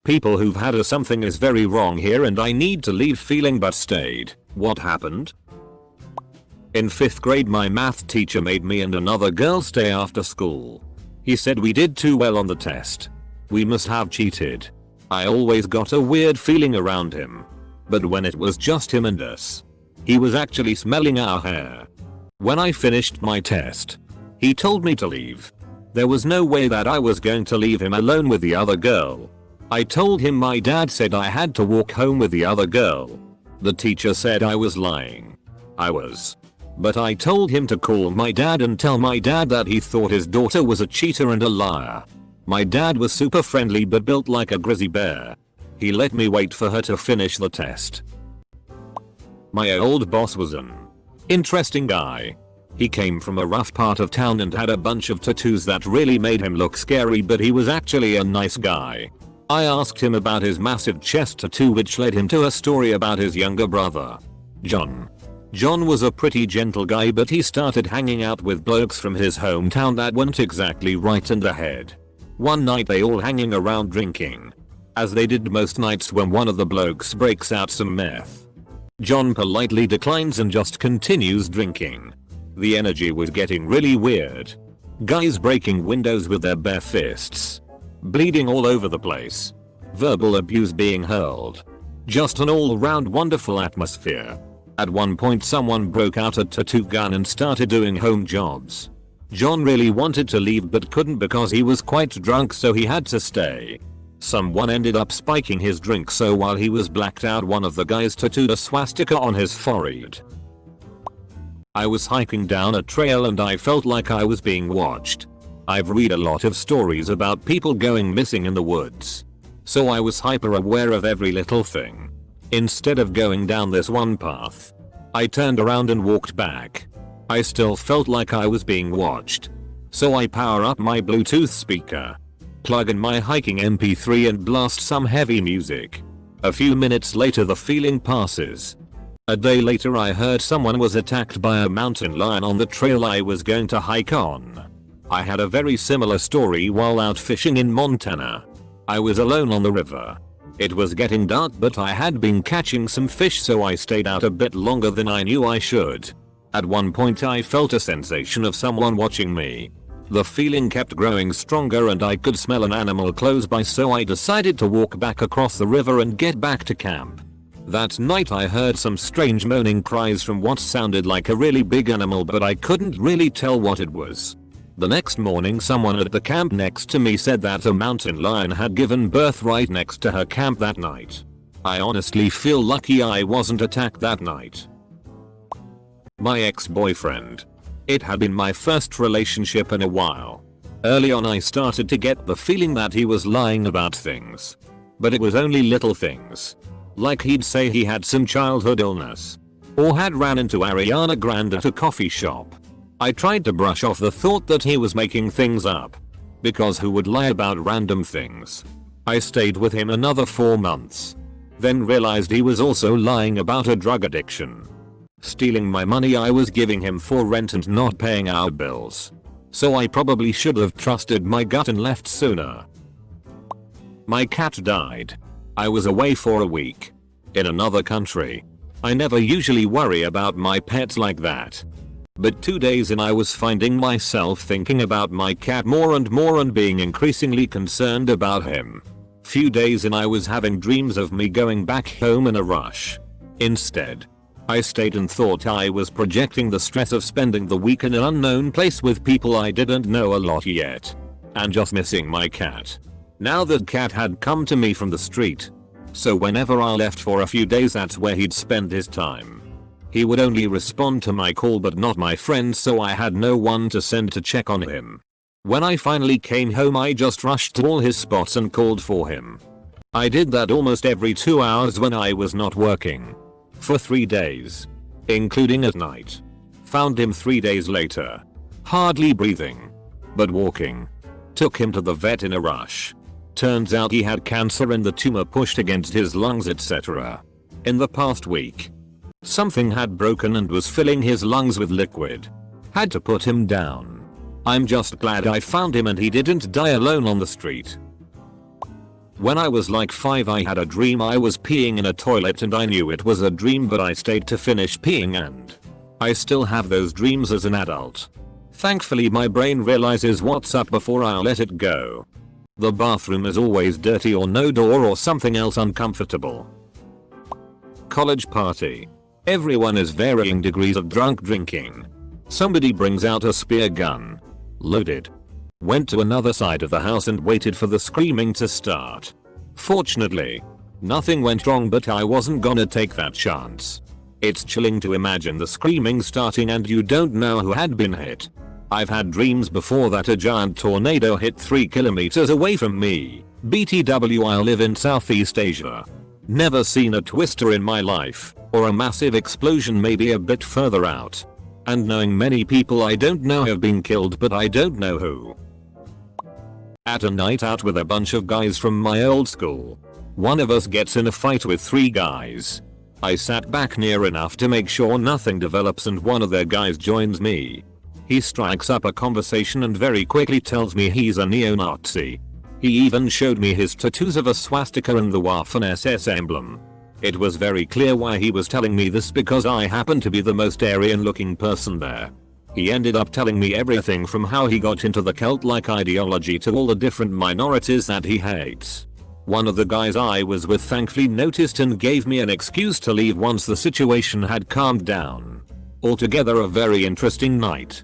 People who've had a something is very wrong here and I need to leave feeling but stayed. What happened? In 5th grade my math teacher made me and another girl stay after school. He said we did too well on the test. We must have cheated. I always got a weird feeling around him. But when it was just him and us, he was actually smelling our hair. When I finished my test, he told me to leave. There was no way that I was going to leave him alone with the other girl. I told him my dad said I had to walk home with the other girl. The teacher said I was lying. I was. But I told him to call my dad and tell my dad that he thought his daughter was a cheater and a liar. My dad was super friendly but built like a grizzly bear. He let me wait for her to finish the test. My old boss was an interesting guy. He came from a rough part of town and had a bunch of tattoos that really made him look scary, but he was actually a nice guy. I asked him about his massive chest tattoo, which led him to a story about his younger brother, John. John was a pretty gentle guy, but he started hanging out with blokes from his hometown that weren't exactly right in the head. One night they all hanging around drinking, as they did most nights, when one of the blokes breaks out some meth. John politely declines and just continues drinking. The energy was getting really weird. Guys breaking windows with their bare fists. Bleeding all over the place. Verbal abuse being hurled. Just an all-round wonderful atmosphere. At one point someone broke out a tattoo gun and started doing home jobs. John really wanted to leave but couldn't because he was quite drunk, so he had to stay. Someone ended up spiking his drink, so while he was blacked out one of the guys tattooed a swastika on his forehead. I was hiking down a trail and I felt like I was being watched. I've read a lot of stories about people going missing in the woods, so I was hyper aware of every little thing. Instead of going down this one path, I turned around and walked back. I still felt like I was being watched, so I power up my Bluetooth speaker, plug in my hiking MP3 and blast some heavy music. A few minutes later the feeling passes. A day later I heard someone was attacked by a mountain lion on the trail I was going to hike on. I had a very similar story while out fishing in Montana. I was alone on the river. It was getting dark but I had been catching some fish, so I stayed out a bit longer than I knew I should. At one point I felt a sensation of someone watching me. The feeling kept growing stronger and I could smell an animal close by, so I decided to walk back across the river and get back to camp. That night I heard some strange moaning cries from what sounded like a really big animal, but I couldn't really tell what it was. The next morning someone at the camp next to me said that a mountain lion had given birth right next to her camp that night. I honestly feel lucky I wasn't attacked that night. My ex-boyfriend. It had been my first relationship in a while. Early on I started to get the feeling that he was lying about things. But it was only little things. Like he'd say he had some childhood illness. Or had ran into Ariana Grande at a coffee shop. I tried to brush off the thought that he was making things up. Because who would lie about random things? I stayed with him another 4 months. Then realized he was also lying about a drug addiction. Stealing my money I was giving him for rent and not paying our bills. So I probably should have trusted my gut and left sooner. My cat died. I was away for a week. In another country. I never usually worry about my pets like that. But 2 days in I was finding myself thinking about my cat more and being increasingly concerned about him. Few days in I was having dreams of me going back home in a rush. Instead, I stayed and thought I was projecting the stress of spending the week in an unknown place with people I didn't know a lot yet. And just missing my cat. Now that cat had come to me from the street. So whenever I left for a few days, that's where he'd spend his time. He would only respond to my call but not my friends, so I had no one to send to check on him. When I finally came home I just rushed to all his spots and called for him. I did that almost every 2 hours when I was not working. For 3 days. Including at night. Found him 3 days later. Hardly breathing. But walking. Took him to the vet in a rush. Turns out he had cancer and the tumor pushed against his lungs, etc. In the past week. Something had broken and was filling his lungs with liquid. Had to put him down. I'm just glad I found him and he didn't die alone on the street. When I was like 5 I had a dream I was peeing in a toilet and I knew it was a dream but I stayed to finish peeing and I still have those dreams as an adult. Thankfully my brain realizes what's up before I let it go. The bathroom is always dirty or no door or something else uncomfortable. College party. Everyone is varying degrees of drunk drinking. Somebody brings out a spear gun. Loaded. Went to another side of the house and waited for the screaming to start. Fortunately, nothing went wrong but I wasn't gonna take that chance. It's chilling to imagine the screaming starting and you don't know who had been hit. I've had dreams before that a giant tornado hit 3 kilometers away from me. BTW I live in Southeast Asia. Never seen a twister in my life, or a massive explosion maybe a bit further out. And knowing many people I don't know have been killed but I don't know who. At a night out with a bunch of guys from my old school. One of us gets in a fight with 3 guys. I sat back near enough to make sure nothing develops and one of their guys joins me. He strikes up a conversation and very quickly tells me he's a neo-Nazi. He even showed me his tattoos of a swastika and the Waffen-SS emblem. It was very clear why he was telling me this because I happen to be the most Aryan looking person there. He ended up telling me everything from how he got into the cult-like ideology to all the different minorities that he hates. One of the guys I was with thankfully noticed and gave me an excuse to leave once the situation had calmed down. Altogether a very interesting night.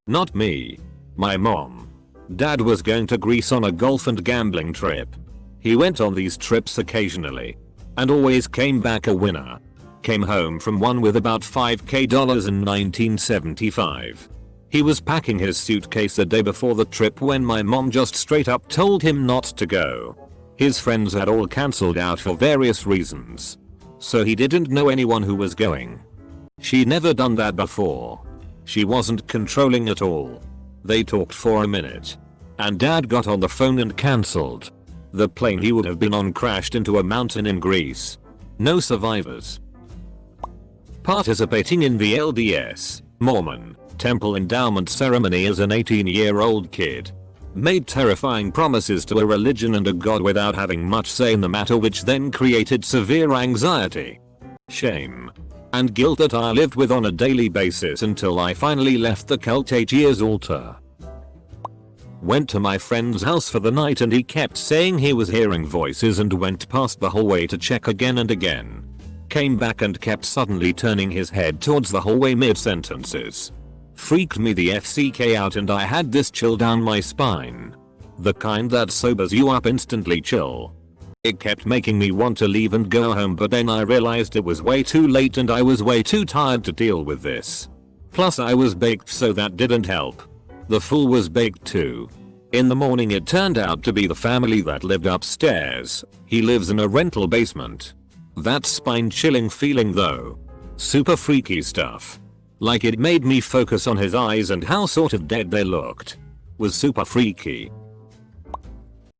Not me. My mom. Dad was going to Greece on a golf and gambling trip. He went on these trips occasionally. And always came back a winner. Came home from one with about $5,000 in 1975. He was packing his suitcase the day before the trip when my mom just straight up told him not to go. His friends had all cancelled out for various reasons. So he didn't know anyone who was going. She'd never done that before. She wasn't controlling at all. They talked for a minute. And dad got on the phone and cancelled. The plane he would have been on crashed into a mountain in Greece. No survivors. Participating in the LDS, Mormon, temple endowment ceremony as an 18-year-old kid. Made terrifying promises to a religion and a god without having much say in the matter, which then created severe anxiety, shame, and guilt that I lived with on a daily basis until I finally left the cult 8 years older. Went to my friend's house for the night and he kept saying he was hearing voices and went past the hallway to check again and again. Came back and kept suddenly turning his head towards the hallway mid-sentences. Freaked me the FCK out and I had this chill down my spine. The kind that sobers you up instantly chill. It kept making me want to leave and go home, but then I realized it was way too late and I was way too tired to deal with this. Plus I was baked, so that didn't help. The fool was baked too. In the morning it turned out to be the family that lived upstairs. He lives in a rental basement. That spine chilling feeling though. Super freaky stuff. Like it made me focus on his eyes and how sort of dead they looked. Was super freaky.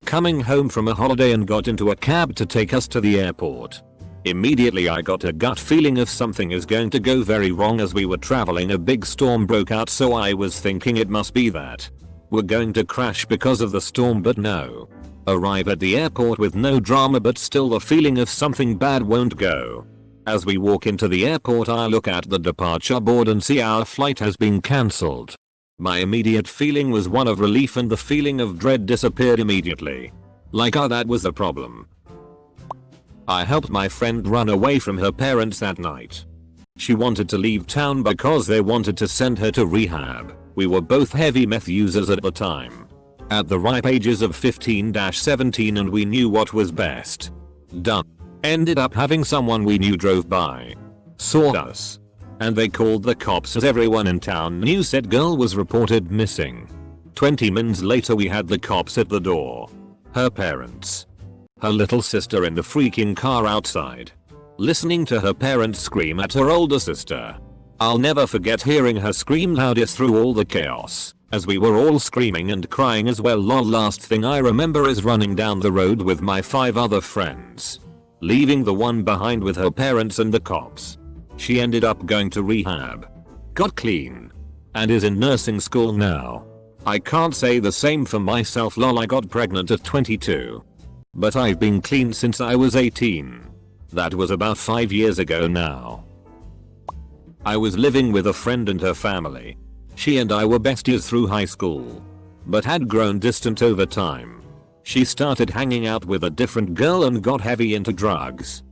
Coming home from a holiday and got into a cab to take us to the airport. Immediately I got a gut feeling of something is going to go very wrong. As we were traveling, a big storm broke out, so I was thinking it must be that we're going to crash because of the storm, but no. Arrive at the airport with no drama, but still the feeling of something bad won't go. As we walk into the airport I look at the departure board and see our flight has been cancelled. My immediate feeling was one of relief and the feeling of dread disappeared immediately. Like, oh, that was the problem. I helped my friend run away from her parents that night. She wanted to leave town because they wanted to send her to rehab. We were both heavy meth users at the time. At the ripe ages of 15-17, and we knew what was best. Done. Ended up having someone we knew drove by. Saw us. And they called the cops as everyone in town knew said girl was reported missing. 20 minutes later we had the cops at the door. Her parents. Her little sister in the freaking car outside. Listening to her parents scream at her older sister. I'll never forget hearing her scream loudest through all the chaos, as we were all screaming and crying as well. Lol. Last thing I remember is running down the road with my 5 other friends. Leaving the one behind with her parents and the cops. She ended up going to rehab. Got clean. And is in nursing school now. I can't say the same for myself, lol. I got pregnant at 22. But I've been clean since I was 18. That was about 5 years ago now. I was living with a friend and her family. She and I were besties through high school, but had grown distant over time. She started hanging out with a different girl and got heavy into drugs.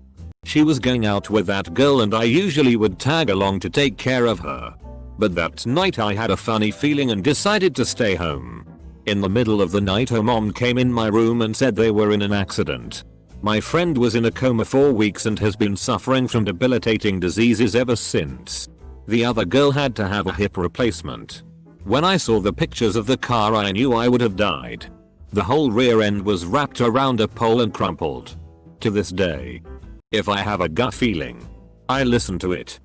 She was going out with that girl and I usually would tag along to take care of her. But that night I had a funny feeling and decided to stay home. In the middle of the night her mom came in my room and said they were in an accident. My friend was in a coma for weeks and has been suffering from debilitating diseases ever since. The other girl had to have a hip replacement. When I saw the pictures of the car I knew I would have died. The whole rear end was wrapped around a pole and crumpled. To this day, if I have a gut feeling, I listen to it.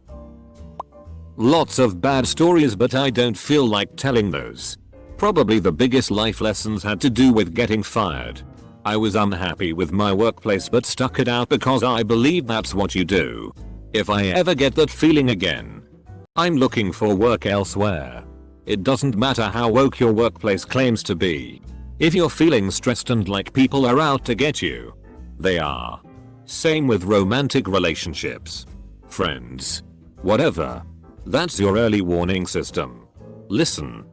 Lots of bad stories, but I don't feel like telling those. Probably the biggest life lessons had to do with getting fired. I was unhappy with my workplace but stuck it out because I believe that's what you do. If I ever get that feeling again, I'm looking for work elsewhere. It doesn't matter how woke your workplace claims to be. If you're feeling stressed and like people are out to get you, they are. Same with romantic relationships, friends, whatever. That's your early warning system. Listen.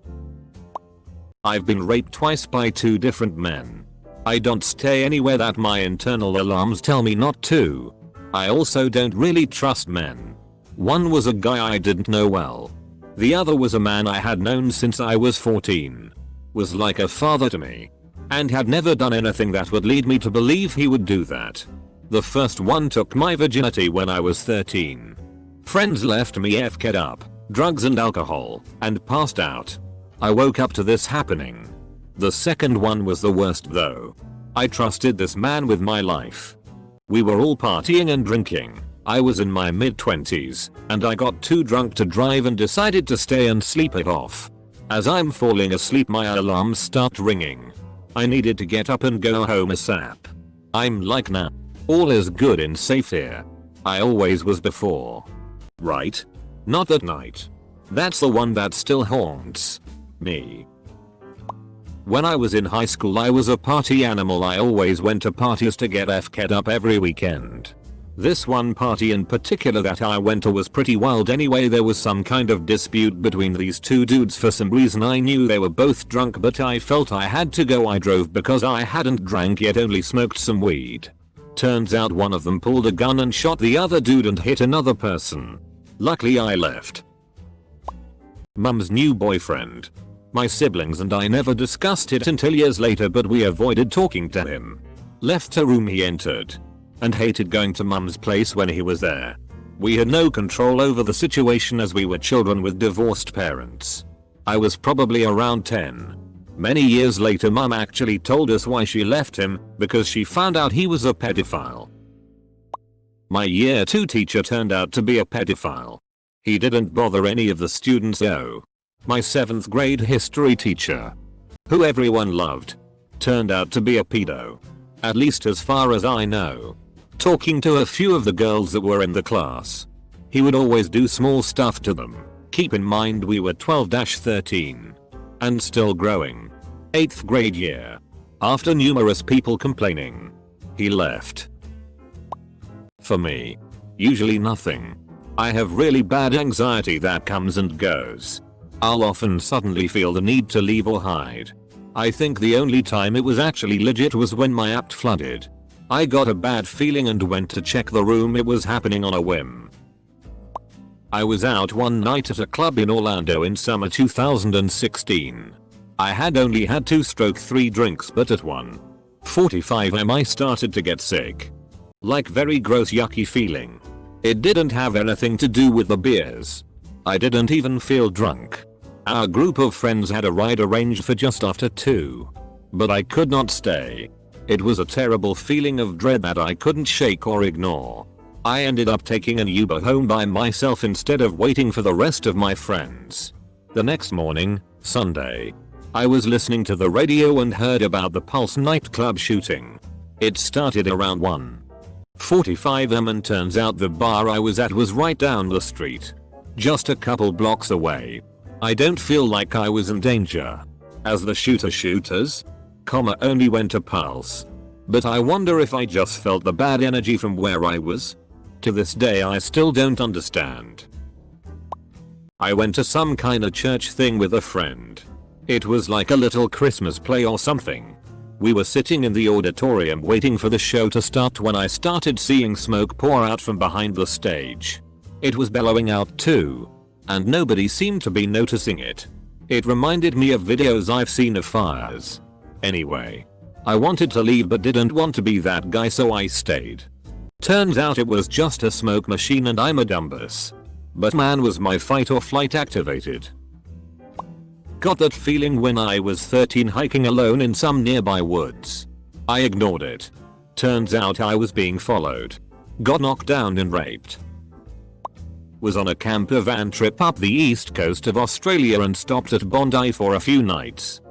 I've been raped twice by 2 different men. I don't stay anywhere that my internal alarms tell me not to. I also don't really trust men. One was a guy I didn't know well. The other was a man I had known since I was 14. Was like a father to me. And had never done anything that would lead me to believe he would do that. The first one took my virginity when I was 13. Friends left me FK'd up, drugs and alcohol, and passed out. I woke up to this happening. The second one was the worst though. I trusted this man with my life. We were all partying and drinking. I was in my mid-20s, and I got too drunk to drive and decided to stay and sleep it off. As I'm falling asleep my alarms start ringing. I needed to get up and go home ASAP. I'm like, nah. All is good and safe here. I always was before. Right? Not that night. That's the one that still haunts me. When I was in high school I was a party animal. I always went to parties to get FK'd up every weekend. This one party in particular that I went to was pretty wild anyway. There was some kind of dispute between these 2 dudes for some reason. I knew they were both drunk but I felt I had to go. I drove because I hadn't drank yet, only smoked some weed. Turns out one of them pulled a gun and shot the other dude and hit another person. Luckily I left. Mum's new boyfriend. My siblings and I never discussed it until years later, but we avoided talking to him. Left a room he entered. And hated going to Mum's place when he was there. We had no control over the situation as we were children with divorced parents. I was probably around 10. Many years later Mum actually told us why she left him, because she found out he was a pedophile. My year 2 teacher turned out to be a pedophile. He didn't bother any of the students though. My 7th grade history teacher, who everyone loved, turned out to be a pedo. At least as far as I know. Talking to a few of the girls that were in the class. He would always do small stuff to them. Keep in mind we were 12-13. And still growing. 8th grade year. After numerous people complaining, he left. For me, usually nothing. I have really bad anxiety that comes and goes. I'll often suddenly feel the need to leave or hide. I think the only time it was actually legit was when my app flooded. I got a bad feeling and went to check the room it was happening on a whim. I was out one night at a club in Orlando in summer 2016. I had only had 2/3 drinks, but at 1:45 am I started to get sick. Like very gross yucky feeling. It didn't have anything to do with the beers. I didn't even feel drunk. Our group of friends had a ride arranged for just after 2. But I could not stay. It was a terrible feeling of dread that I couldn't shake or ignore. I ended up taking an Uber home by myself instead of waiting for the rest of my friends. The next morning, Sunday, I was listening to the radio and heard about the Pulse nightclub shooting. It started around 1:45 am and turns out the bar I was at was right down the street. Just a couple blocks away. I don't feel like I was in danger. As the shooters, only went to pulse. But I wonder if I just felt the bad energy from where I was? To this day I still don't understand. I went to some kinda church thing with a friend. It was like a little Christmas play or something. We were sitting in the auditorium waiting for the show to start when I started seeing smoke pour out from behind the stage. It was bellowing out too. And nobody seemed to be noticing it. It reminded me of videos I've seen of fires. Anyway, I wanted to leave but didn't want to be that guy, so I stayed. Turns out it was just a smoke machine and I'm a dumbass. But man, was my fight or flight activated. Got that feeling when I was 13 hiking alone in some nearby woods. I ignored it. Turns out I was being followed. Got knocked down and raped. Was on a camper van trip up the east coast of Australia and stopped at Bondi for a few nights.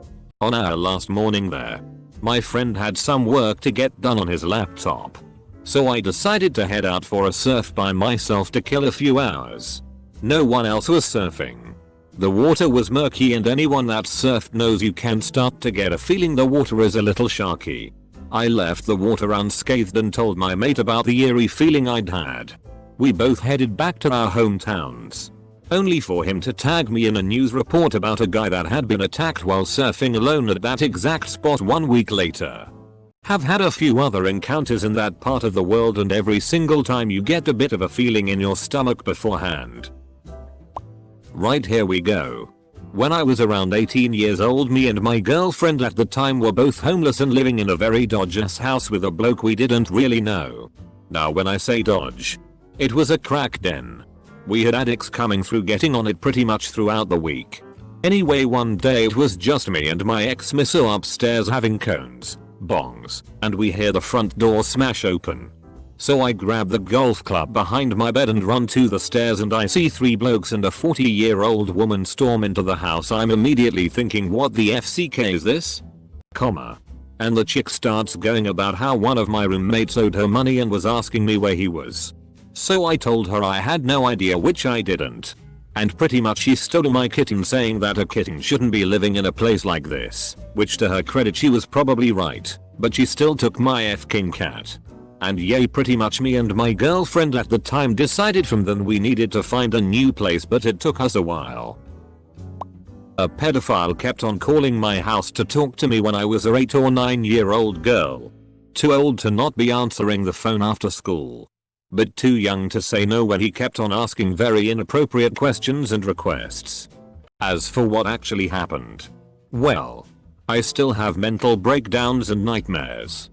On our last morning there, my friend had some work to get done on his laptop. So I decided to head out for a surf by myself to kill a few hours. No one else was surfing. The water was murky and anyone that surfed knows you can start to get a feeling the water is a little sharky. I left the water unscathed and told my mate about the eerie feeling I'd had. We both headed back to our hometowns. Only for him to tag me in a news report about a guy that had been attacked while surfing alone at that exact spot 1 week later. Have had a few other encounters in that part of the world and every single time you get a bit of a feeling in your stomach beforehand. Right, here we go. When I was around 18 years old, me and my girlfriend at the time were both homeless and living in a very dodgy house with a bloke we didn't really know. Now when I say dodge, it was a crack den. We had addicts coming through getting on it pretty much throughout the week. Anyway, one day it was just me and my ex-misso upstairs having cones, bongs, and we hear the front door smash open. So I grab the golf club behind my bed and run to the stairs and I see 3 blokes and a 40-year-old woman storm into the house. I'm immediately thinking, what the FCK is this? And the chick starts going about how one of my roommates owed her money and was asking me where he was. So I told her I had no idea, which I didn't. And pretty much she stole my kitten, saying that a kitten shouldn't be living in a place like this, which to her credit she was probably right, but she still took my f-king cat. And yay, pretty much me and my girlfriend at the time decided from then we needed to find a new place, but it took us a while. A pedophile kept on calling my house to talk to me when I was a 8 or 9-year-old girl. Too old to not be answering the phone after school, but too young to say no when he kept on asking very inappropriate questions and requests. As for what actually happened, well, I still have mental breakdowns and nightmares.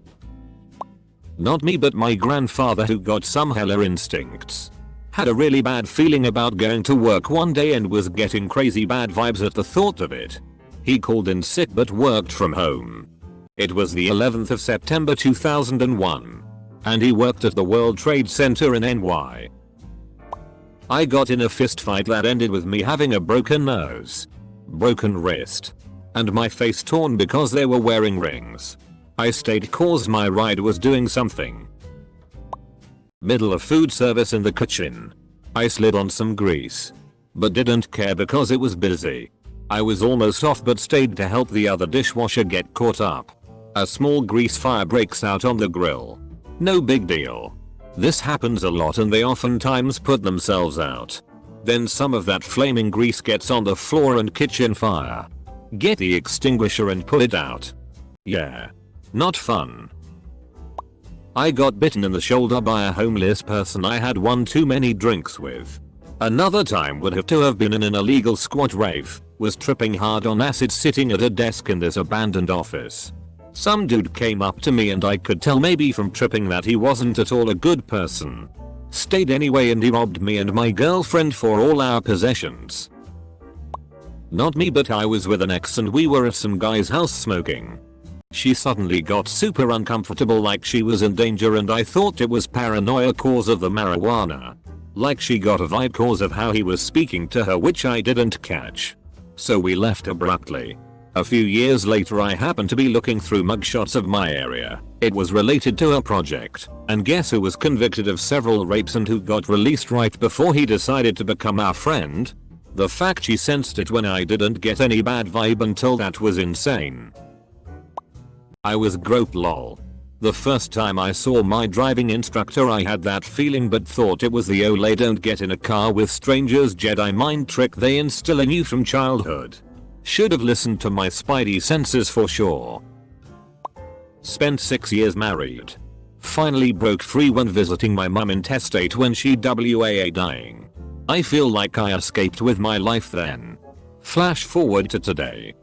Not me, but my grandfather, who got some hella instincts. Had a really bad feeling about going to work one day and was getting crazy bad vibes at the thought of it. He called in sick but worked from home. It was the 11th of September 2001. And he worked at the World Trade Center in NY. I got in a fist fight that ended with me having a broken nose, broken wrist, and my face torn because they were wearing rings. I stayed cause my ride was doing something. Middle of food service in the kitchen. I slid on some grease, but didn't care because it was busy. I was almost off but stayed to help the other dishwasher get caught up. A small grease fire breaks out on the grill. No big deal. This happens a lot and they oftentimes put themselves out. Then some of that flaming grease gets on the floor and kitchen fire. Get the extinguisher and pull it out. Yeah. Not fun. I got bitten in the shoulder by a homeless person I had one too many drinks with. Another time would have to have been in an illegal squat rave, was tripping hard on acid sitting at a desk in this abandoned office. Some dude came up to me and I could tell maybe from tripping that he wasn't at all a good person. Stayed anyway and he robbed me and my girlfriend for all our possessions. Not me, but I was with an ex and we were at some guy's house smoking. She suddenly got super uncomfortable, like she was in danger, and I thought it was paranoia cause of the marijuana. Like she got a vibe cause of how he was speaking to her, which I didn't catch. So we left abruptly. A few years later I happened to be looking through mugshots of my area. It was related to a project, and guess who was convicted of several rapes and who got released right before he decided to become our friend? The fact she sensed it when I didn't get any bad vibe until that was insane. I was groped lol. The first time I saw my driving instructor I had that feeling but thought it was the Olay don't get in a car with strangers Jedi mind trick they instill in you from childhood. Should have listened to my spidey senses for sure. Spent 6 years married. Finally broke free when visiting my mum intestate when she WAA dying. I feel like I escaped with my life then. Flash forward to today.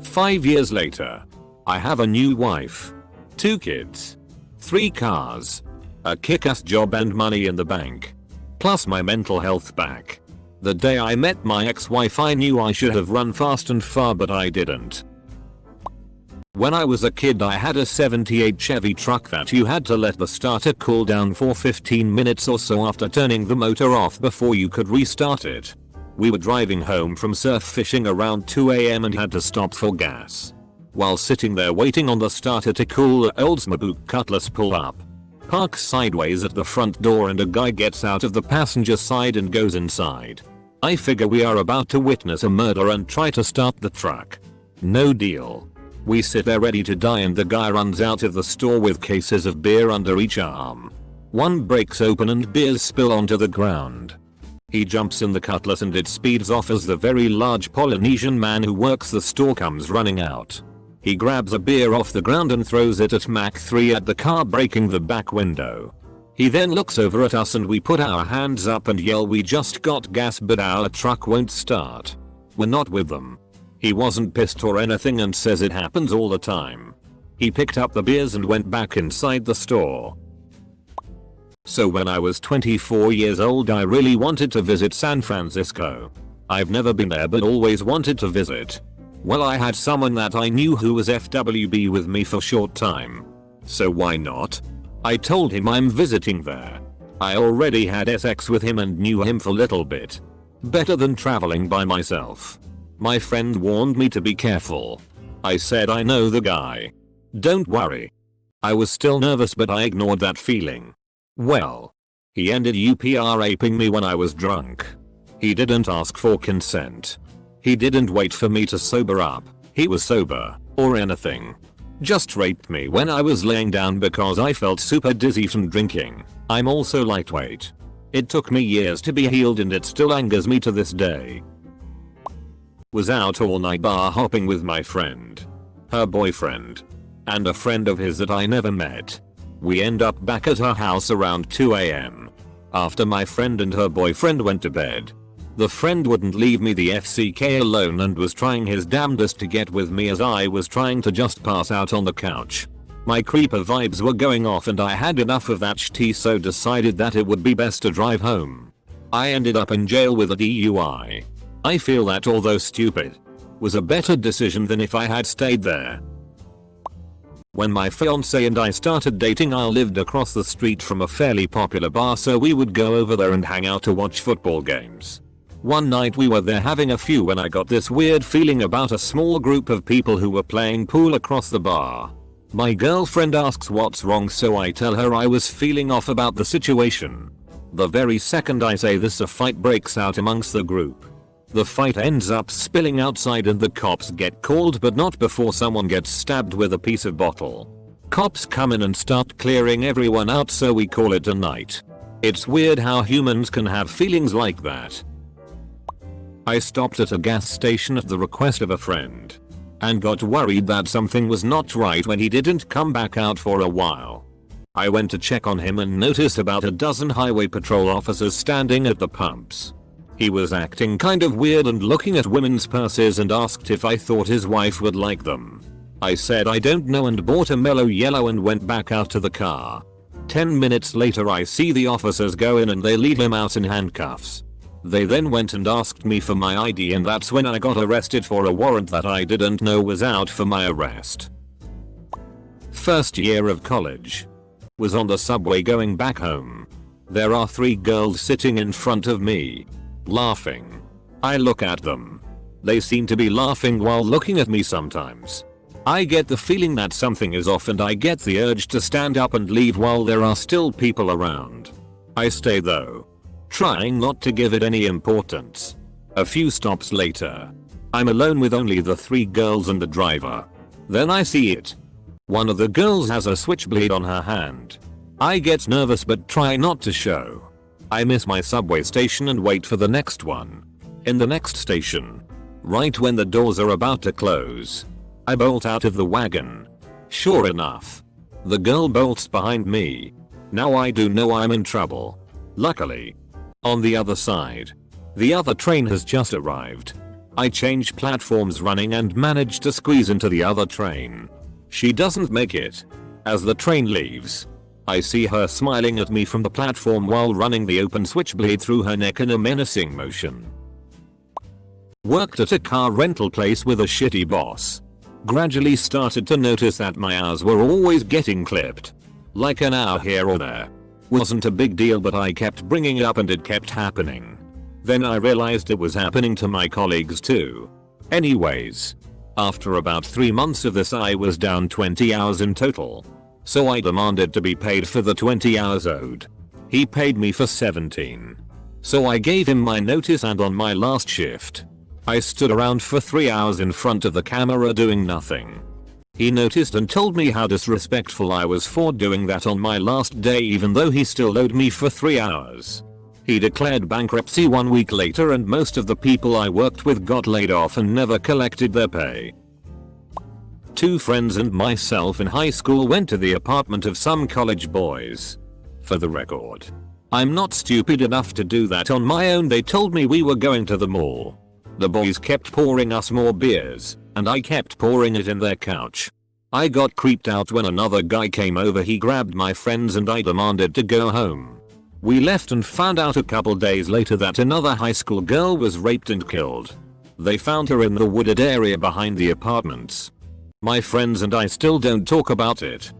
5 years later. I have a new wife. 2 kids. 3 cars. A kick-ass job and money in the bank. Plus my mental health back. The day I met my ex-wife I knew I should have run fast and far but I didn't. When I was a kid I had a 78 Chevy truck that you had to let the starter cool down for 15 minutes or so after turning the motor off before you could restart it. We were driving home from surf fishing around 2 AM and had to stop for gas. While sitting there waiting on the starter to cool, a Oldsmobile Cutlass pull up, parks sideways at the front door and a guy gets out of the passenger side and goes inside. I figure we are about to witness a murder and try to start the truck. No deal. We sit there ready to die and the guy runs out of the store with cases of beer under each arm. One breaks open and beers spill onto the ground. He jumps in the Cutlass and it speeds off as the very large Polynesian man who works the store comes running out. He grabs a beer off the ground and throws it at Mach 3 at the car, breaking the back window. He then looks over at us and we put our hands up and yell we just got gas but our truck won't start. We're not with them. He wasn't pissed or anything and says it happens all the time. He picked up the beers and went back inside the store. So when I was 24 years old I really wanted to visit San Francisco. I've never been there but always wanted to visit. Well, I had someone that I knew who was FWB with me for short time. So why not? I told him I'm visiting there. I already had sex with him and knew him for little bit. Better than traveling by myself. My friend warned me to be careful. I said I know the guy. Don't worry. I was still nervous but I ignored that feeling. Well, he ended up raping me when I was drunk. He didn't ask for consent. He didn't wait for me to sober up. He was sober, or anything. Just raped me when I was laying down because I felt super dizzy from drinking. I'm also lightweight. It took me years to be healed and it still angers me to this day. Was out all night bar hopping with my friend, her boyfriend, and a friend of his that I never met. We end up back at her house around 2 AM. After my friend and her boyfriend went to bed. The friend wouldn't leave me the FCK alone and was trying his damnedest to get with me as I was trying to just pass out on the couch. My creeper vibes were going off and I had enough of that tea so decided that it would be best to drive home. I ended up in jail with a DUI. I feel that although stupid, was a better decision than if I had stayed there. When my fiance and I started dating I lived across the street from a fairly popular bar so we would go over there and hang out to watch football games. One night we were there having a few when I got this weird feeling about a small group of people who were playing pool across the bar. My girlfriend asks what's wrong so I tell her I was feeling off about the situation. The very second I say this a fight breaks out amongst the group. The fight ends up spilling outside and the cops get called but not before someone gets stabbed with a piece of bottle. Cops come in and start clearing everyone out so we call it a night. It's weird how humans can have feelings like that. I stopped at a gas station at the request of a friend and got worried that something was not right when he didn't come back out for a while. I went to check on him and noticed about a dozen highway patrol officers standing at the pumps. He was acting kind of weird and looking at women's purses and asked if I thought his wife would like them. I said I don't know and bought a mellow yellow and went back out to the car. 10 minutes later I see the officers go in and they lead him out in handcuffs. They then went and asked me for my ID and that's when I got arrested for a warrant that I didn't know was out for my arrest. First year of college. Was on the subway going back home. There are 3 girls sitting in front of me. Laughing. I look at them. They seem to be laughing while looking at me sometimes. I get the feeling that something is off and I get the urge to stand up and leave while there are still people around. I stay though. Trying not to give it any importance. A few stops later, I'm alone with only the 3 girls and the driver. Then I see it. One of the girls has a switchblade on her hand. I get nervous but try not to show. I miss my subway station and wait for the next one. In the next station, right when the doors are about to close, I bolt out of the wagon. Sure enough, the girl bolts behind me. Now I do know I'm in trouble. Luckily, on the other side, the other train has just arrived. I change platforms running and manage to squeeze into the other train. She doesn't make it. As the train leaves, I see her smiling at me from the platform while running the open switchblade through her neck in a menacing motion. Worked at a car rental place with a shitty boss. Gradually started to notice that my hours were always getting clipped. Like an hour here or there. Wasn't a big deal but I kept bringing it up and it kept happening. Then I realized it was happening to my colleagues too. Anyways, after about 3 months of this I was down 20 hours in total. So I demanded to be paid for the 20 hours owed. He paid me for 17. So I gave him my notice and on my last shift, I stood around for 3 hours in front of the camera doing nothing. He noticed and told me how disrespectful I was for doing that on my last day even though he still owed me for 3 hours. He declared bankruptcy 1 week later and most of the people I worked with got laid off and never collected their pay. 2 friends and myself in high school went to the apartment of some college boys. For the record, I'm not stupid enough to do that on my own. They told me we were going to the mall. The boys kept pouring us more beers, and I kept pouring it in their couch. I got creeped out when another guy came over. He grabbed my friends and I demanded to go home. We left and found out a couple days later that another high school girl was raped and killed. They found her in the wooded area behind the apartments. My friends and I still don't talk about it.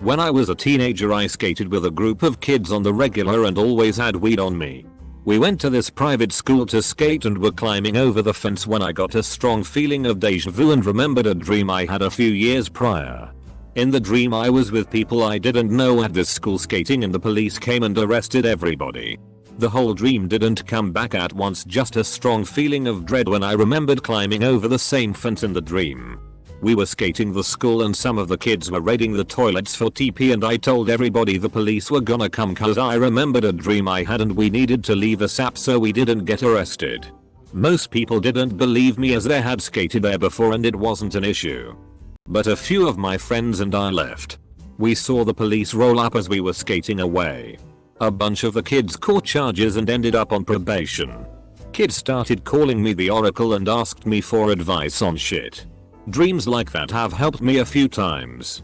When I was a teenager I skated with a group of kids on the regular and always had weed on me. We went to this private school to skate and were climbing over the fence when I got a strong feeling of deja vu and remembered a dream I had a few years prior. In the dream I was with people I didn't know at this school skating and the police came and arrested everybody. The whole dream didn't come back at once, just a strong feeling of dread when I remembered climbing over the same fence in the dream. We were skating the school and some of the kids were raiding the toilets for TP and I told everybody the police were gonna come cause I remembered a dream I had and we needed to leave ASAP so we didn't get arrested. Most people didn't believe me as they had skated there before and it wasn't an issue. But a few of my friends and I left. We saw the police roll up as we were skating away. A bunch of the kids caught charges and ended up on probation. Kids started calling me the Oracle and asked me for advice on shit. Dreams like that have helped me a few times.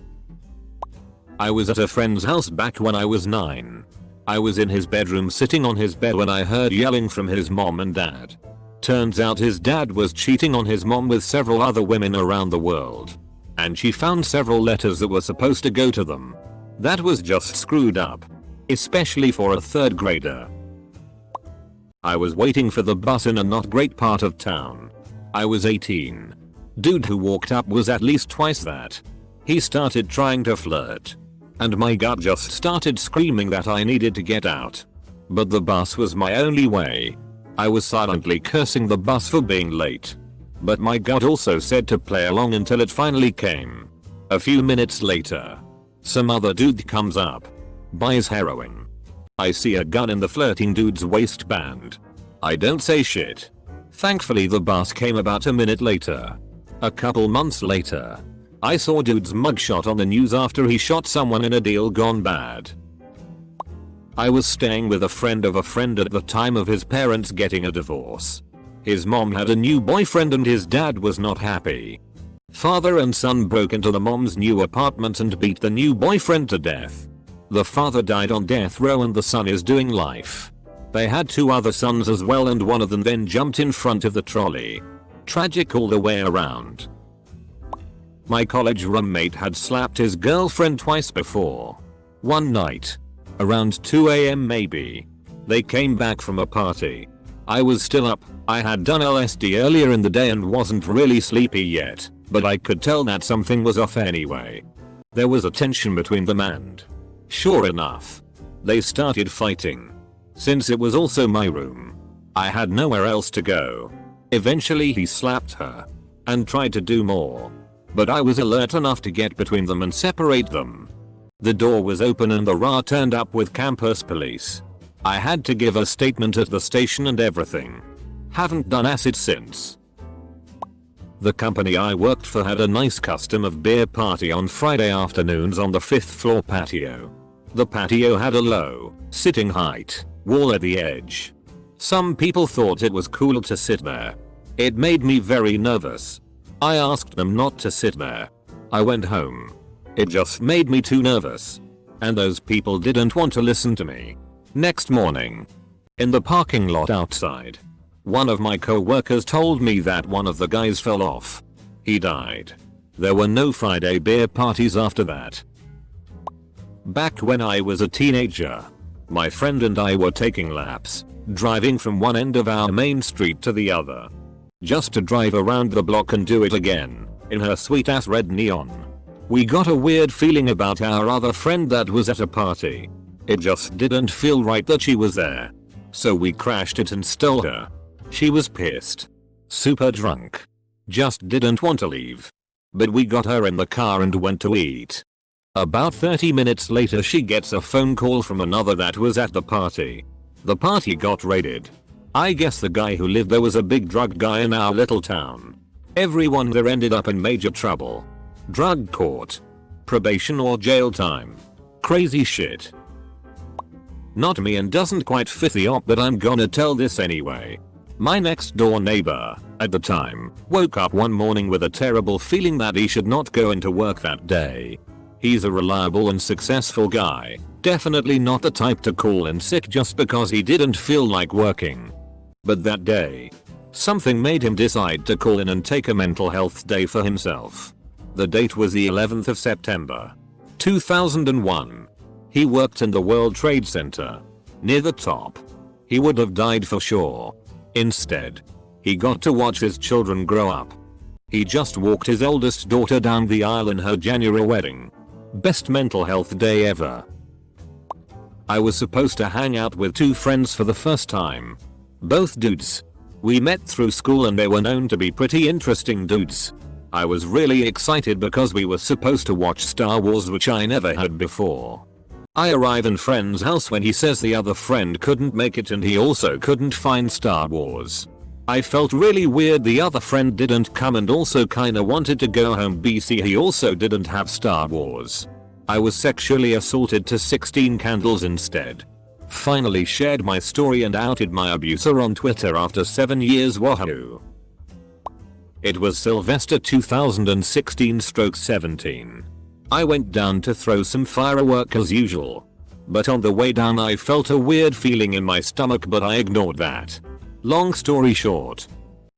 I was at a friend's house back when I was 9. I was in his bedroom sitting on his bed when I heard yelling from his mom and dad. Turns out his dad was cheating on his mom with several other women around the world. And she found several letters that were supposed to go to them. That was just screwed up. Especially for a 3rd grader. I was waiting for the bus in a not great part of town. I was 18. Dude who walked up was at least twice that. He started trying to flirt. And my gut just started screaming that I needed to get out. But the bus was my only way. I was silently cursing the bus for being late. But my gut also said to play along until it finally came. A few minutes later, some other dude comes up. Buys heroin. I see a gun in the flirting dude's waistband. I don't say shit. Thankfully the bus came about a minute later. A couple months later, I saw dude's mugshot on the news after he shot someone in a deal gone bad. I was staying with a friend of a friend at the time of his parents getting a divorce. His mom had a new boyfriend and his dad was not happy. Father and son broke into the mom's new apartment and beat the new boyfriend to death. The father died on death row and the son is doing life. They had 2 other sons as well and one of them then jumped in front of the trolley. Tragic all the way around. My college roommate had slapped his girlfriend twice before. One night, around 2 AM maybe, they came back from a party. I was still up. I had done LSD earlier in the day and wasn't really sleepy yet, but I could tell that something was off anyway. There was a tension between them and, sure enough, they started fighting. Since it was also my room, I had nowhere else to go. Eventually he slapped her and tried to do more, but I was alert enough to get between them and separate them. The door was open and the RA turned up with campus police. I had to give a statement at the station and everything. Haven't done acid since. The company I worked for had a nice custom of beer party on Friday afternoons on the 5th floor patio. The patio had a low, sitting height, wall at the edge. Some people thought it was cool to sit there. It made me very nervous. I asked them not to sit there. I went home. It just made me too nervous. And those people didn't want to listen to me. Next morning, in the parking lot outside, one of my co-workers told me that one of the guys fell off. He died. There were no Friday beer parties after that. Back when I was a teenager, my friend and I were taking laps, driving from one end of our main street to the other, just to drive around the block and do it again, in her sweet ass red neon. We got a weird feeling about our other friend that was at a party. It just didn't feel right that she was there. So we crashed it and stole her. She was pissed. Super drunk. Just didn't want to leave. But we got her in the car and went to eat. About 30 minutes later she gets a phone call from another that was at the party. The party got raided. I guess the guy who lived there was a big drug guy in our little town. Everyone there ended up in major trouble. Drug court. Probation or jail time. Crazy shit. Not me and doesn't quite fit the op, but I'm gonna tell this anyway. My next door neighbor, at the time, woke up one morning with a terrible feeling that he should not go into work that day. He's a reliable and successful guy, definitely not the type to call in sick just because he didn't feel like working. But that day, something made him decide to call in and take a mental health day for himself. The date was the 11th of September, 2001. He worked in the World Trade Center, near the top. He would have died for sure. Instead, he got to watch his children grow up. He just walked his oldest daughter down the aisle in her January wedding. Best mental health day ever. I was supposed to hang out with two friends for the first time. Both dudes. We met through school and they were known to be pretty interesting dudes. I was really excited because we were supposed to watch Star Wars, which I never had before. I arrive in friend's house when he says the other friend couldn't make it and he also couldn't find Star Wars. I felt really weird the other friend didn't come and also kinda wanted to go home BC he also didn't have Star Wars. I was sexually assaulted to 16 candles instead. Finally shared my story and outed my abuser on Twitter after 7 years. Wahoo. It was Sylvester 2016/17. I went down to throw some firework as usual. But on the way down I felt a weird feeling in my stomach, but I ignored that. Long story short,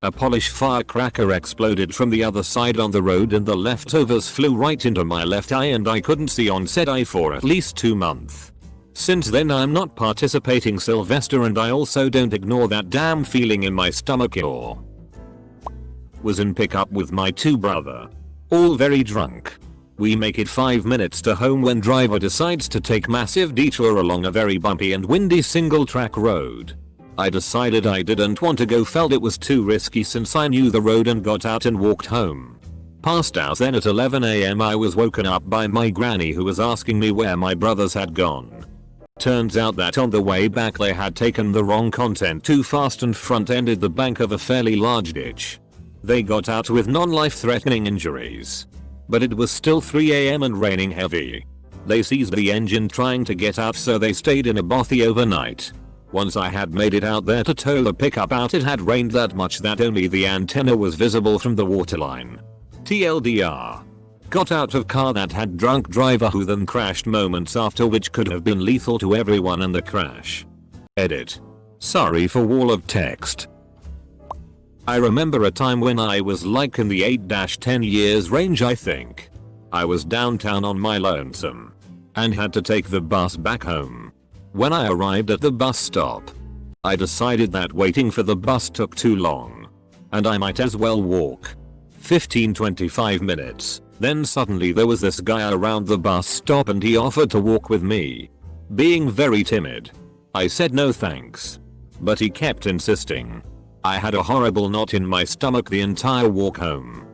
a Polish firecracker exploded from the other side on the road and the leftovers flew right into my left eye and I couldn't see on said eye for at least 2 months. Since then I'm not participating Sylvester and I also don't ignore that damn feeling in my stomach or. Was in pickup with my two brother. All very drunk. We make it 5 minutes to home when driver decides to take massive detour along a very bumpy and windy single track road. I decided I didn't want to go, felt it was too risky since I knew the road and got out and walked home. Passed out. Then at 11 AM I was woken up by my granny who was asking me where my brothers had gone. Turns out that on the way back they had taken the wrong content too fast and front-ended the bank of a fairly large ditch. They got out with non-life-threatening injuries. But it was still 3 AM and raining heavy. They seized the engine trying to get out, so they stayed in a bothy overnight. Once I had made it out there to tow the pickup out, it had rained that much that only the antenna was visible from the waterline. TLDR. Got out of car that had drunk driver who then crashed moments after, which could have been lethal to everyone in the crash. Edit. Sorry for wall of text. I remember a time when I was like in the 8-10 years range I think. I was downtown on my lonesome. And had to take the bus back home. When I arrived at the bus stop, I decided that waiting for the bus took too long. And I might as well walk. 15-25 minutes. Then suddenly there was this guy around the bus stop and he offered to walk with me. Being very timid, I said no thanks. but he kept insisting. I had a horrible knot in my stomach the entire walk home.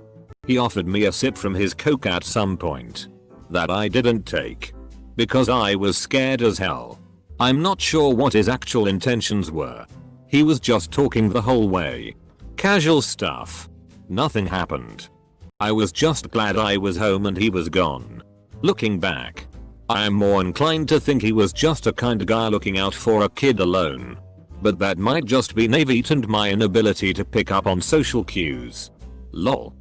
He offered me a sip from his Coke at some point that I didn't take because I was scared as hell. I'm not sure what his actual intentions were. He was just talking the whole way. Casual stuff. Nothing happened. I was just glad I was home and he was gone. Looking back, I am more inclined to think he was just a kind guy looking out for a kid alone. But that might just be naivete and my inability to pick up on social cues. Lol.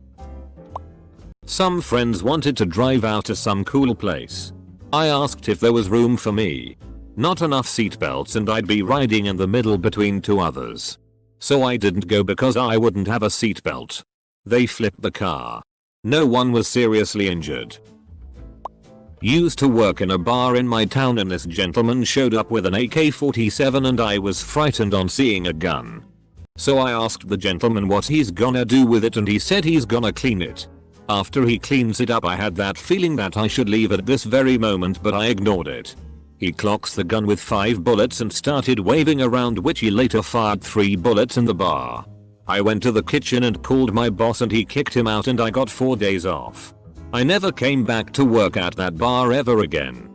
Some friends wanted to drive out to some cool place. I asked if there was room for me. Not enough seatbelts and I'd be riding in the middle between two others. So I didn't go because I wouldn't have a seatbelt. They flipped the car. No one was seriously injured. Used to work in a bar in my town and this gentleman showed up with an AK-47 and I was frightened on seeing a gun. So I asked the gentleman what he's gonna do with it and he said he's gonna clean it. After he cleans it up I had that feeling that I should leave at this very moment but I ignored it. He clocks the gun with 5 bullets and started waving around which he later fired 3 bullets in the bar. I went to the kitchen and called my boss and he kicked him out and I got 4 days off. I never came back to work at that bar ever again.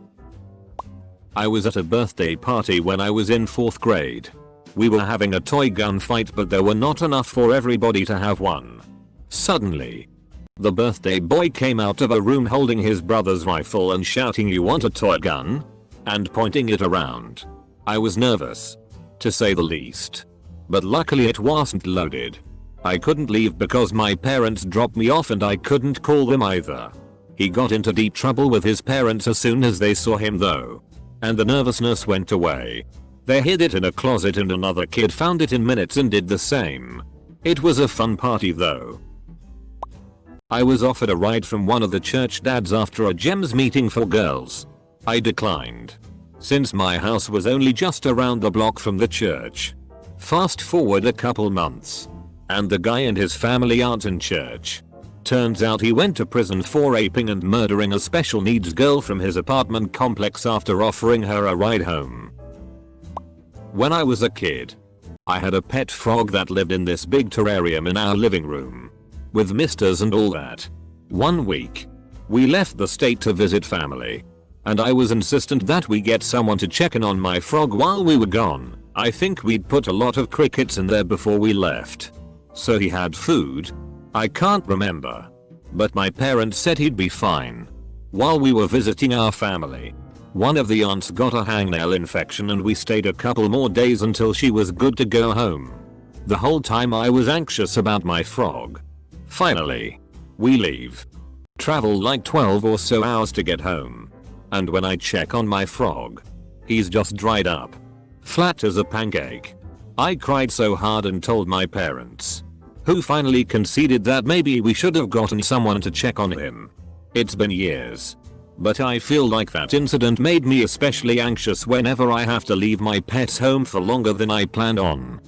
I was at a birthday party when I was in 4th grade. We were having a toy gun fight but there were not enough for everybody to have one. Suddenly, the birthday boy came out of a room holding his brother's rifle and shouting, "You want a toy gun?" and pointing it around. I was nervous, to say the least. But luckily it wasn't loaded. I couldn't leave because my parents dropped me off and I couldn't call them either. He got into deep trouble with his parents as soon as they saw him though. And the nervousness went away. They hid it in a closet and another kid found it in minutes and did the same. It was a fun party though. I was offered a ride from one of the church dads after a GEMS meeting for girls. I declined. Since my house was only just around the block from the church. Fast forward a couple months. And the guy and his family aren't in church. Turns out he went to prison for raping and murdering a special needs girl from his apartment complex after offering her a ride home. When I was a kid, I had a pet frog that lived in this big terrarium in our living room. With misters and all that. One week, we left the state to visit family. And I was insistent that we get someone to check in on my frog while we were gone. I think we'd put a lot of crickets in there before we left. So he had food? I can't remember. But my parents said he'd be fine. While we were visiting our family, one of the aunts got a hangnail infection and we stayed a couple more days until she was good to go home. The whole time I was anxious about my frog. Finally, we leave. Travel like 12 or so hours to get home. And when I check on my frog, he's just dried up. Flat as a pancake. I cried so hard and told my parents, who finally conceded that maybe we should have gotten someone to check on him. It's been years. But I feel like that incident made me especially anxious whenever I have to leave my pets home for longer than I planned on.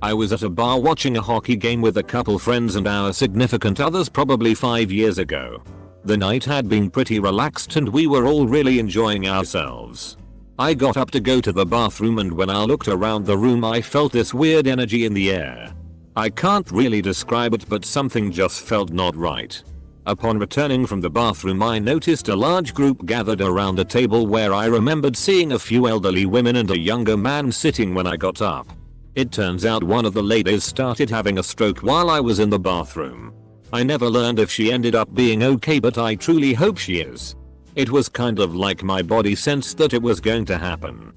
I was at a bar watching a hockey game with a couple friends and our significant others probably 5 years ago. The night had been pretty relaxed and we were all really enjoying ourselves. I got up to go to the bathroom and when I looked around the room I felt this weird energy in the air. I can't really describe it but something just felt not right. Upon returning from the bathroom I noticed a large group gathered around a table where I remembered seeing a few elderly women and a younger man sitting when I got up. It turns out one of the ladies started having a stroke while I was in the bathroom. I never learned if she ended up being okay but I truly hope she is. It was kind of like my body sensed that it was going to happen.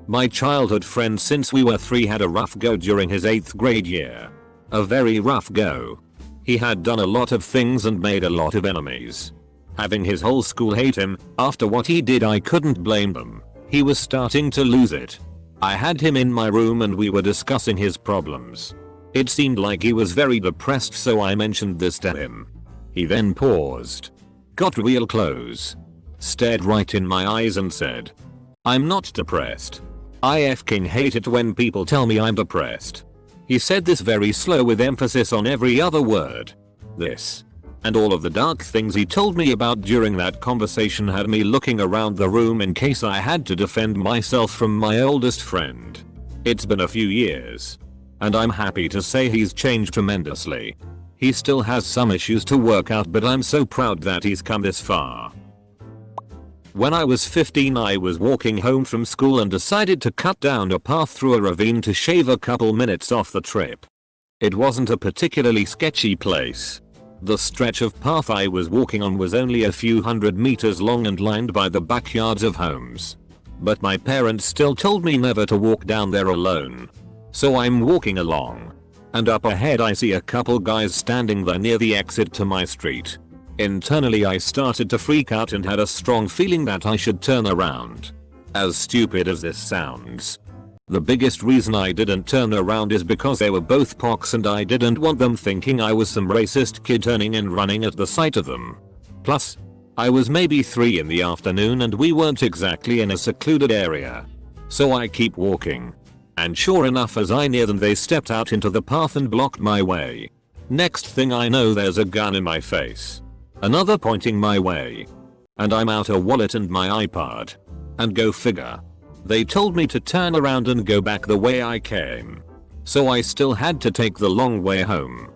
My childhood friend since we were 3 had a rough go during his 8th grade year. A very rough go. He had done a lot of things and made a lot of enemies. Having his whole school hate him, after what he did I couldn't blame them. He was starting to lose it. I had him in my room and we were discussing his problems. It seemed like he was very depressed so I mentioned this to him. He then paused, got real close, stared right in my eyes and said, "I'm not depressed. I f***ing hate it when people tell me I'm depressed." He said this very slow with emphasis on every other word. This. And all of the dark things he told me about during that conversation had me looking around the room in case I had to defend myself from my oldest friend. It's been a few years, and I'm happy to say he's changed tremendously. He still has some issues to work out, but I'm so proud that he's come this far. When I was 15, I was walking home from school and decided to cut down a path through a ravine to shave a couple minutes off the trip. It wasn't a particularly sketchy place. The stretch of path I was walking on was only a few hundred meters long and lined by the backyards of homes. But my parents still told me never to walk down there alone. So I'm walking along, and up ahead I see a couple guys standing there near the exit to my street. Internally I started to freak out and had a strong feeling that I should turn around. As stupid as this sounds, the biggest reason I didn't turn around is because they were both pox and I didn't want them thinking I was some racist kid turning and running at the sight of them. Plus, I was maybe 3 in the afternoon and we weren't exactly in a secluded area. So I keep walking. And sure enough, as I near them they stepped out into the path and blocked my way. Next thing I know, there's a gun in my face. Another pointing my way. And I'm out a wallet and my iPod. And go figure. They told me to turn around and go back the way I came. So I still had to take the long way home.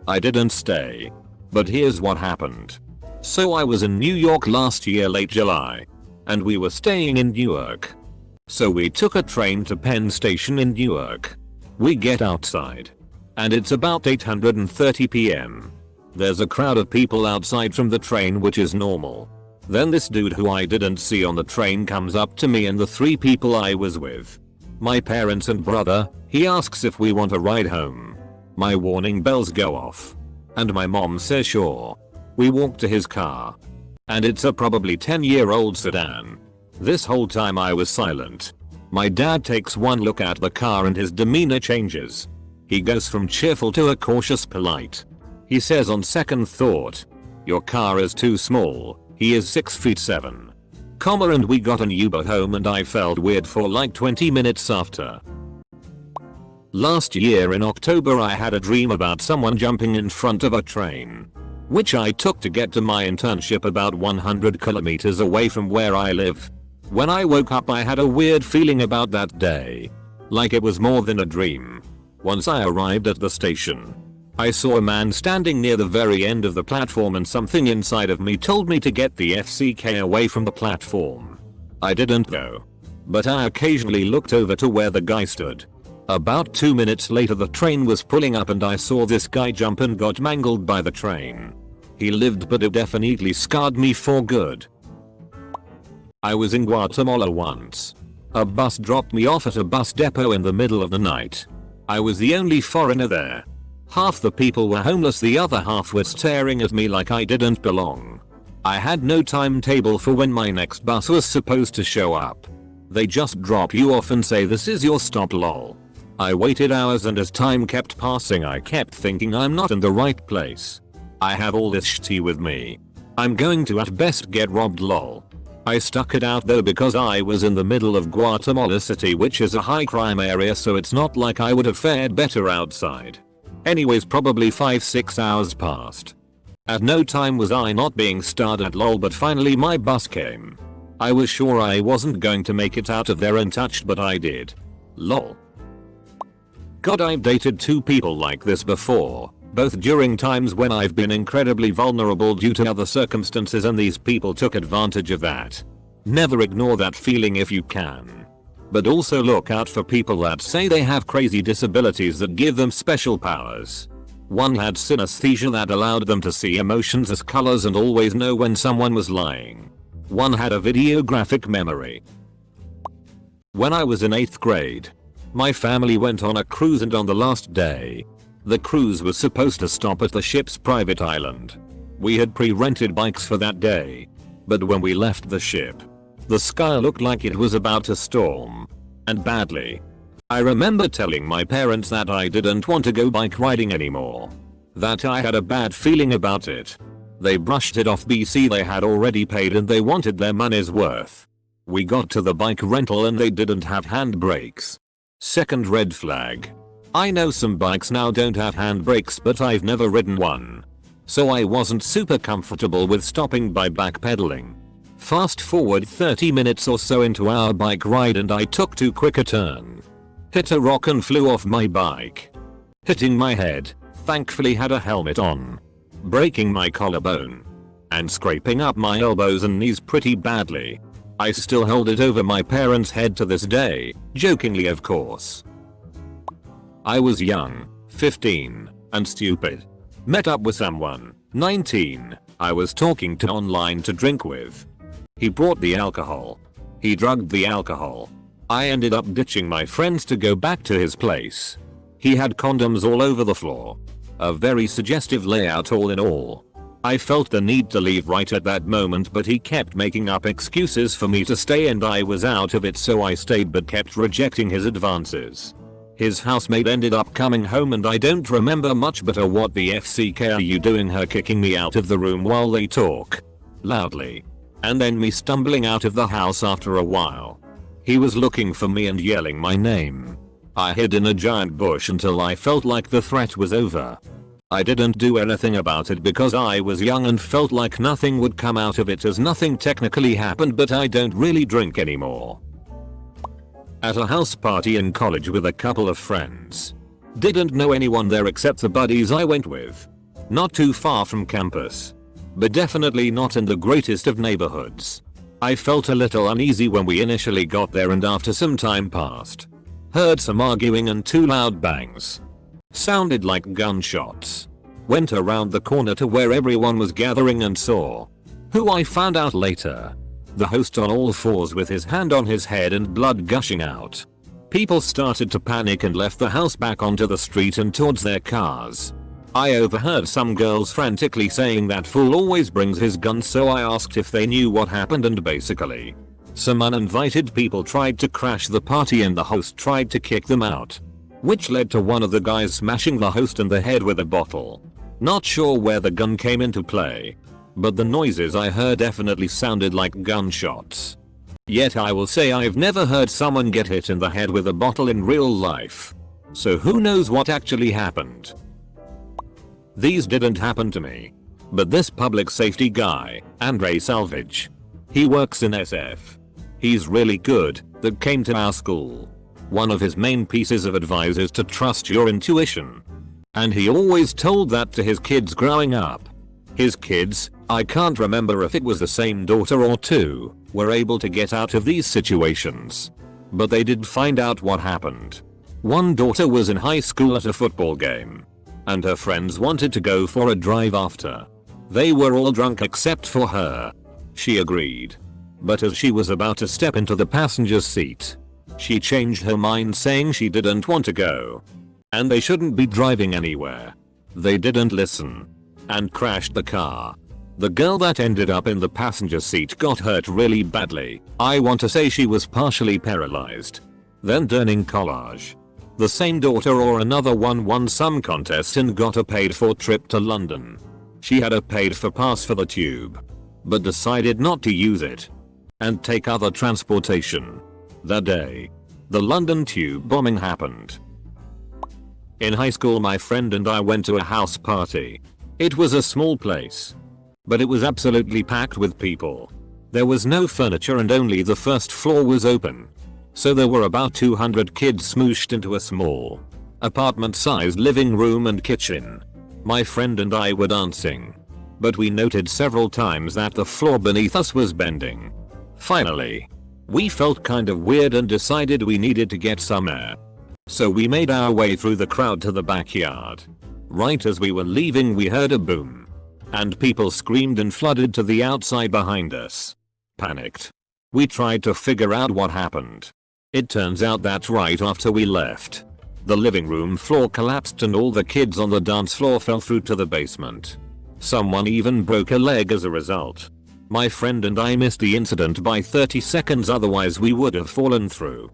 I didn't stay. But here's what happened. So I was in New York last year, late July. And we were staying in Newark. So we took a train to Penn Station in Newark. We get outside. And it's about 8:30 p.m. There's a crowd of people outside from the train, which is normal. Then this dude who I didn't see on the train comes up to me and the 3 people I was with. My parents and brother. He asks if we want a ride home. My warning bells go off. And my mom says sure. We walk to his car. And it's a probably 10-year-old sedan. This whole time I was silent. My dad takes one look at the car and his demeanor changes. He goes from cheerful to a cautious polite. He says on second thought, "Your car is too small." He is 6'7". And we got an Uber home and I felt weird for like 20 minutes after. Last year in October I had a dream about someone jumping in front of a train, which I took to get to my internship about 100 kilometers away from where I live. When I woke up I had a weird feeling about that day. Like it was more than a dream. Once I arrived at the station, I saw a man standing near the very end of the platform and something inside of me told me to get the FCK away from the platform. I didn't go. But I occasionally looked over to where the guy stood. About 2 minutes later the train was pulling up and I saw this guy jump and got mangled by the train. He lived, but it definitely scarred me for good. I was in Guatemala once. A bus dropped me off at a bus depot in the middle of the night. I was the only foreigner there. Half the people were homeless, the other half were staring at me like I didn't belong. I had no timetable for when my next bus was supposed to show up. They just drop you off and say this is your stop, lol. I waited hours and as time kept passing I kept thinking I'm not in the right place. I have all this shit with me. I'm going to at best get robbed, lol. I stuck it out though because I was in the middle of Guatemala City, which is a high crime area, so it's not like I would have fared better outside. Anyways, probably 5-6 hours passed. At no time was I not being starred at, lol, but finally my bus came. I was sure I wasn't going to make it out of there untouched, but I did. Lol. God, I've dated 2 people like this before, both during times when I've been incredibly vulnerable due to other circumstances, and these people took advantage of that. Never ignore that feeling if you can. But also look out for people that say they have crazy disabilities that give them special powers. One had synesthesia that allowed them to see emotions as colors and always know when someone was lying. One had a videographic memory. When I was in 8th grade, my family went on a cruise, and on the last day, the cruise was supposed to stop at the ship's private island. We had pre-rented bikes for that day. But when we left the ship, the sky looked like it was about to storm. And badly. I remember telling my parents that I didn't want to go bike riding anymore. That I had a bad feeling about it. They brushed it off. BC, they had already paid and they wanted their money's worth. We got to the bike rental and they didn't have handbrakes. Second red flag. I know some bikes now don't have handbrakes, but I've never ridden one. so I wasn't super comfortable with stopping by backpedaling. Fast forward 30 minutes or so into our bike ride and I took too quick a turn. Hit a rock and flew off my bike. Hitting my head, thankfully had a helmet on. Breaking my collarbone. And scraping up my elbows and knees pretty badly. I still hold it over my parents' head to this day, jokingly of course. I was young, 15, and stupid. Met up with someone, 19, I was talking to online to drink with. He brought the alcohol. He drugged the alcohol. I ended up ditching my friends to go back to his place. He had condoms all over the floor. A very suggestive layout all in all. I felt the need to leave right at that moment, but he kept making up excuses for me to stay and I was out of it, so I stayed but kept rejecting his advances. His housemate ended up coming home and I don't remember much but what the FCK are you doing, her kicking me out of the room while they talk loudly. And then me stumbling out of the house after a while. He was looking for me and yelling my name. I hid in a giant bush until I felt like the threat was over. I didn't do anything about it because I was young and felt like nothing would come out of it as nothing technically happened, but I don't really drink anymore. At a house party in college with a couple of friends. Didn't know anyone there except the buddies I went with. Not too far from campus. But definitely not in the greatest of neighborhoods. I felt a little uneasy when we initially got there and after some time passed. Heard some arguing and 2 loud bangs. Sounded like gunshots. Went around the corner to where everyone was gathering and saw. Who I found out later. The host on all fours with his hand on his head and blood gushing out. People started to panic and left the house back onto the street and towards their cars. I overheard some girls frantically saying that fool always brings his gun, so I asked if they knew what happened and basically some uninvited people tried to crash the party and the host tried to kick them out. Which led to one of the guys smashing the host in the head with a bottle. Not sure where the gun came into play. But the noises I heard definitely sounded like gunshots. Yet I will say I've never heard someone get hit in the head with a bottle in real life. So who knows what actually happened. These didn't happen to me. But this public safety guy, Andre Salvage. He works in SF. He's really good, that came to our school. One of his main pieces of advice is to trust your intuition. And he always told that to his kids growing up. His kids, I can't remember if it was the same daughter or 2, were able to get out of these situations. But they did find out what happened. One daughter was in high school at a football game. And her friends wanted to go for a drive after. They were all drunk except for her. She agreed. But as she was about to step into the passenger seat, she changed her mind saying she didn't want to go. And they shouldn't be driving anywhere. They didn't listen. And crashed the car. The girl that ended up in the passenger seat got hurt really badly. I want to say she was partially paralyzed. Then during college. The same daughter or another one won some contest and got a paid for trip to London. She had a paid for pass for the tube. But decided not to use it. And take other transportation. That day. The London tube bombing happened. In high school my friend and I went to a house party. It was a small place. But it was absolutely packed with people. There was no furniture and only the first floor was open. So there were about 200 kids smooshed into a small, apartment-sized living room and kitchen. My friend and I were dancing. But we noted several times that the floor beneath us was bending. Finally, we felt kind of weird and decided we needed to get some air. So we made our way through the crowd to the backyard. Right as we were leaving we heard a boom. And people screamed and flooded to the outside behind us. Panicked. We tried to figure out what happened. It turns out that right after we left, the living room floor collapsed and all the kids on the dance floor fell through to the basement. Someone even broke a leg as a result. My friend and I missed the incident by 30 seconds, otherwise we would have fallen through.